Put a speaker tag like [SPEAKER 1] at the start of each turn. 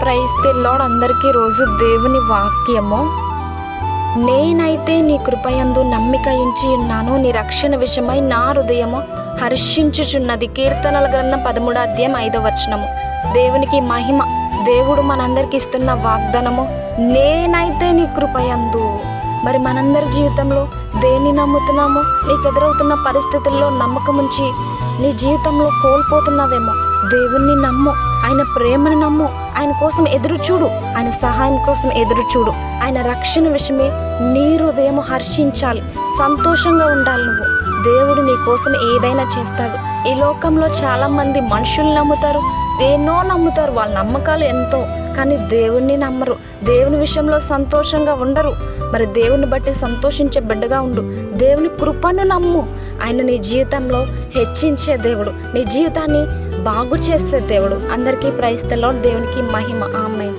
[SPEAKER 1] Praise the lord. అందరికీ రోజు దేవుని వాక్యము. నేనైతే నీ కృపయందు నమ్మిక ఉంచి ఉన్నాను, నీ రక్షణ విషయమై నా హృదయము హర్షించుచున్నది. కీర్తనల గ్రంథం 13:5. దేవునికి మహిమ. దేవుడు మనందరికి ఇస్తున్న వాగ్దానము, నేనైతే నీ కృపయందు. మరి మనందరి జీవితంలో దేన్ని నమ్ముతున్నాము? నీకు ఎదురవుతున్న పరిస్థితుల్లో నమ్మకం ఉంచి నీ జీవితంలో కోల్పోతున్నావేమో. దేవుణ్ణి నమ్ము, ఆయన ప్రేమను నమ్ము, ఆయన కోసం ఎదురు చూడు, ఆయన సహాయం కోసం ఎదురు చూడు. ఆయన రక్షణ విషయమే నీ హృదయం హర్షించాలి, సంతోషంగా ఉండాలి. నువ్వు దేవుడు నీ కోసం ఏదైనా చేస్తాడు. ఈ లోకంలో చాలా మంది మనుషులు నమ్ముతారు, ఎన్నో నమ్ముతారు, వాళ్ళ నమ్మకాలు ఎంతో, కానీ దేవుణ్ణి నమ్మరు, దేవుని విషయంలో సంతోషంగా ఉండరు. మరి దేవుని బట్టి సంతోషించే బిడ్డగా ఉండు, దేవుని కృపను నమ్ము. ఆయన నీ జీవితంలో హెచ్చించే దేవుడు, నీ జీవితాన్ని బాగు చేసే దేవుడు. అందరికీ ప్రైజ్ ది లార్డ్. దేవునికి మహిమ. ఆమేన్.